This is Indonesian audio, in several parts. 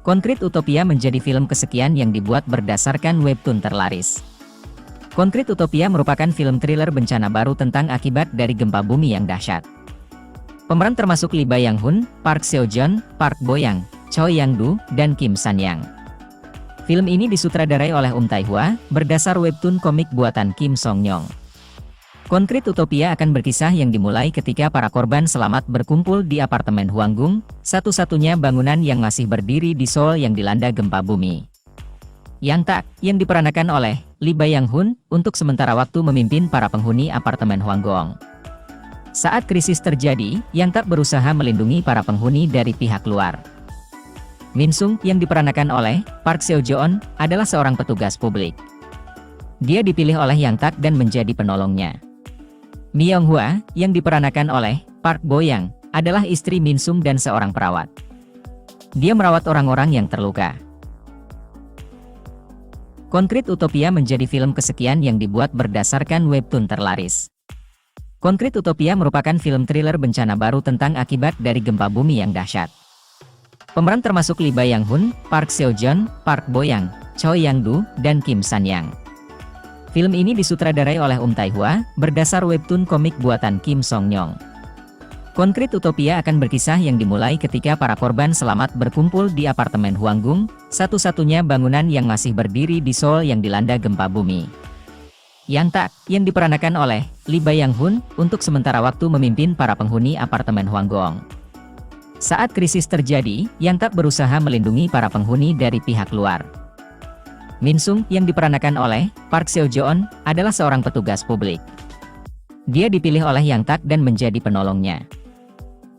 Concrete Utopia menjadi film kesekian yang dibuat berdasarkan webtoon terlaris. Concrete Utopia merupakan film thriller bencana baru tentang akibat dari gempa bumi yang dahsyat. Pemeran termasuk Lee Byung-hun, Park Seo-joon, Park Bo-young, Choi Yang-doo, dan Kim San-yang. Film ini disutradarai oleh Tae-hwa, berdasar webtoon komik buatan Kim Song-nyong. Concrete Utopia akan berkisah yang dimulai ketika para korban selamat berkumpul di apartemen Hwanggung, satu-satunya bangunan yang masih berdiri di Seoul yang dilanda gempa bumi. Yang Tak, yang diperankan oleh Lee Byung-hun, untuk sementara waktu memimpin para penghuni apartemen Hwanggung. Saat krisis terjadi, Yang Tak berusaha melindungi para penghuni dari pihak luar. Min Sung, yang diperankan oleh Park Seo-joon, adalah seorang petugas publik. Dia dipilih oleh Yang Tak dan menjadi penolongnya. Myung-hwa, yang diperankan oleh Park Bo-young, adalah istri Min Sung dan seorang perawat. Dia merawat orang-orang yang terluka. Concrete Utopia menjadi film kesekian yang dibuat berdasarkan webtoon terlaris. Concrete Utopia merupakan film thriller bencana baru tentang akibat dari gempa bumi yang dahsyat. Pemeran termasuk Lee Byung-hun, Park Seo-joon, Park Bo-young, Choi Yang-doo, dan Kim San-yang. Film ini disutradarai oleh Tae-hwa, berdasar webtoon komik buatan Kim Song-nyong. Concrete Utopia akan berkisah yang dimulai ketika para korban selamat berkumpul di apartemen Hwanggung, satu-satunya bangunan yang masih berdiri di Seoul yang dilanda gempa bumi. Yang Tak, yang diperankan oleh Lee Byung-hun, untuk sementara waktu memimpin para penghuni apartemen Hwanggung. Saat krisis terjadi, Yang Tak berusaha melindungi para penghuni dari pihak luar. Min Sung, yang diperankan oleh Park Seo-joon, adalah seorang petugas publik. Dia dipilih oleh Yang Tak dan menjadi penolongnya.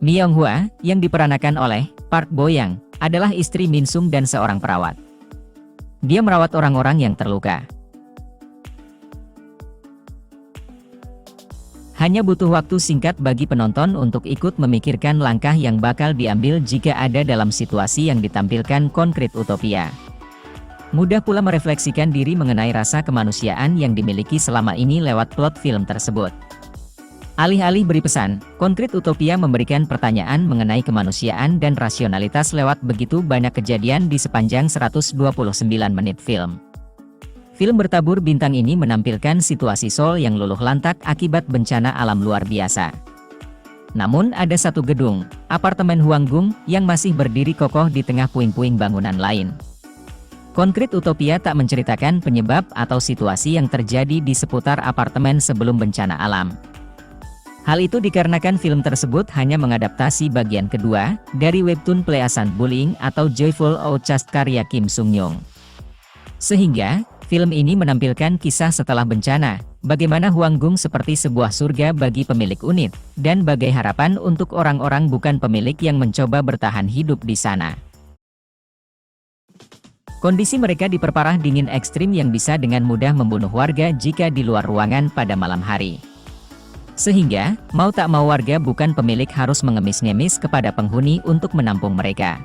Myung-hwa, yang diperankan oleh Park Bo-young, adalah istri Min Sung dan seorang perawat. Dia merawat orang-orang yang terluka. Hanya butuh waktu singkat bagi penonton untuk ikut memikirkan langkah yang bakal diambil jika ada dalam situasi yang ditampilkan Concrete Utopia. Mudah pula merefleksikan diri mengenai rasa kemanusiaan yang dimiliki selama ini lewat plot film tersebut. Alih-alih beri pesan, Concrete Utopia memberikan pertanyaan mengenai kemanusiaan dan rasionalitas lewat begitu banyak kejadian di sepanjang 129 menit film. Film bertabur bintang ini menampilkan situasi Seoul yang luluh lantak akibat bencana alam luar biasa. Namun ada satu gedung, apartemen Hwanggung, yang masih berdiri kokoh di tengah puing-puing bangunan lain. Concrete Utopia tak menceritakan penyebab atau situasi yang terjadi di seputar apartemen sebelum bencana alam. Hal itu dikarenakan film tersebut hanya mengadaptasi bagian kedua dari webtoon Pleasant Bullying atau Joyful Outcast karya Kim Sung-nyong. Sehingga, film ini menampilkan kisah setelah bencana, bagaimana Hwanggung seperti sebuah surga bagi pemilik unit, dan bagai harapan untuk orang-orang bukan pemilik yang mencoba bertahan hidup di sana. Kondisi mereka diperparah dingin ekstrim yang bisa dengan mudah membunuh warga jika di luar ruangan pada malam hari. Sehingga, mau tak mau warga bukan pemilik harus mengemis-ngemis kepada penghuni untuk menampung mereka.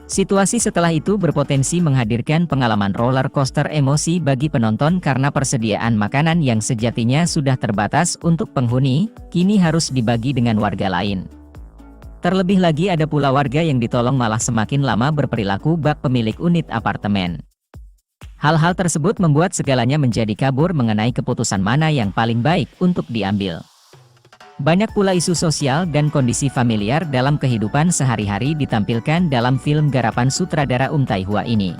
Situasi setelah itu berpotensi menghadirkan pengalaman roller coaster emosi bagi penonton karena persediaan makanan yang sejatinya sudah terbatas untuk penghuni, kini harus dibagi dengan warga lain. Terlebih lagi ada pula warga yang ditolong malah semakin lama berperilaku bak pemilik unit apartemen. Hal-hal tersebut membuat segalanya menjadi kabur mengenai keputusan mana yang paling baik untuk diambil. Banyak pula isu sosial dan kondisi familiar dalam kehidupan sehari-hari ditampilkan dalam film garapan sutradara Tae-hwa ini.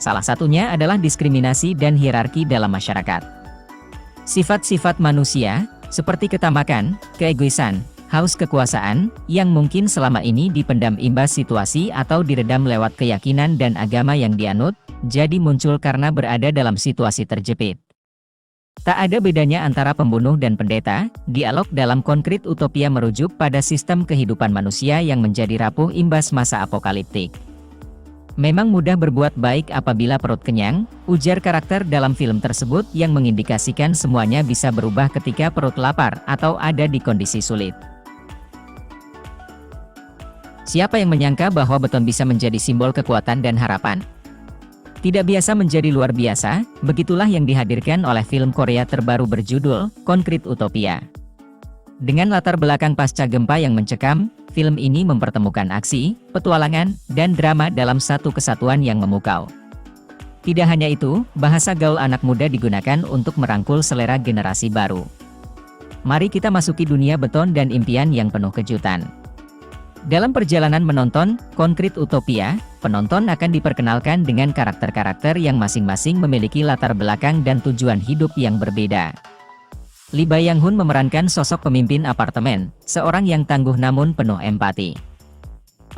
Salah satunya adalah diskriminasi dan hierarki dalam masyarakat. Sifat-sifat manusia, seperti ketamakan, keegoisan, haus kekuasaan, yang mungkin selama ini dipendam imbas situasi atau diredam lewat keyakinan dan agama yang dianut, jadi muncul karena berada dalam situasi terjepit. Tak ada bedanya antara pembunuh dan pendeta, dialog dalam Concrete Utopia merujuk pada sistem kehidupan manusia yang menjadi rapuh imbas masa apokaliptik. Memang mudah berbuat baik apabila perut kenyang, ujar karakter dalam film tersebut yang mengindikasikan semuanya bisa berubah ketika perut lapar atau ada di kondisi sulit. Siapa yang menyangka bahwa beton bisa menjadi simbol kekuatan dan harapan? Tidak biasa menjadi luar biasa, begitulah yang dihadirkan oleh film Korea terbaru berjudul Concrete Utopia. Dengan latar belakang pasca gempa yang mencekam, film ini mempertemukan aksi, petualangan, dan drama dalam satu kesatuan yang memukau. Tidak hanya itu, bahasa gaul anak muda digunakan untuk merangkul selera generasi baru. Mari kita masuki dunia beton dan impian yang penuh kejutan. Dalam perjalanan menonton Concrete Utopia, penonton akan diperkenalkan dengan karakter-karakter yang masing-masing memiliki latar belakang dan tujuan hidup yang berbeda. Lee Byung-hun memerankan sosok pemimpin apartemen, seorang yang tangguh namun penuh empati.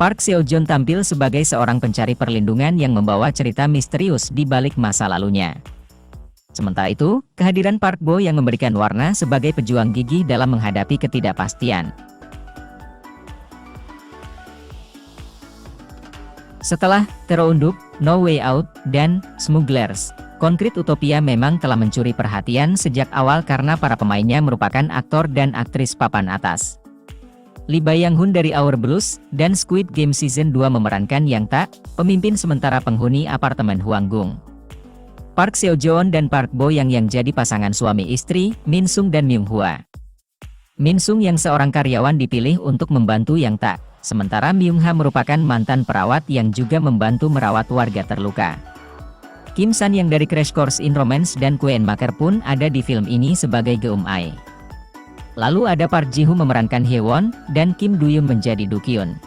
Park Seo-joon tampil sebagai seorang pencari perlindungan yang membawa cerita misterius di balik masa lalunya. Sementara itu, kehadiran Park Bo yang memberikan warna sebagai pejuang gigih dalam menghadapi ketidakpastian. Setelah Terunduk, No Way Out, dan Smugglers, Concrete Utopia memang telah mencuri perhatian sejak awal karena para pemainnya merupakan aktor dan aktris papan atas. Lee Byung-hun dari Our Blues dan Squid Game Season 2 memerankan Yang Tak, pemimpin sementara penghuni apartemen Hwanggung. Park Seo-joon dan Park Bo yang jadi pasangan suami istri, Min Sung dan Myung Hwa. Min Sung yang seorang karyawan dipilih untuk membantu Yang Tak, sementara Myung Ha merupakan mantan perawat yang juga membantu merawat warga terluka. Kim San yang dari Crash Course in Romance dan Queen Maker pun ada di film ini sebagai Geum-ae. Lalu ada Park Ji-hoo memerankan Hye-won, dan Kim Do-yoon menjadi Do Kyun.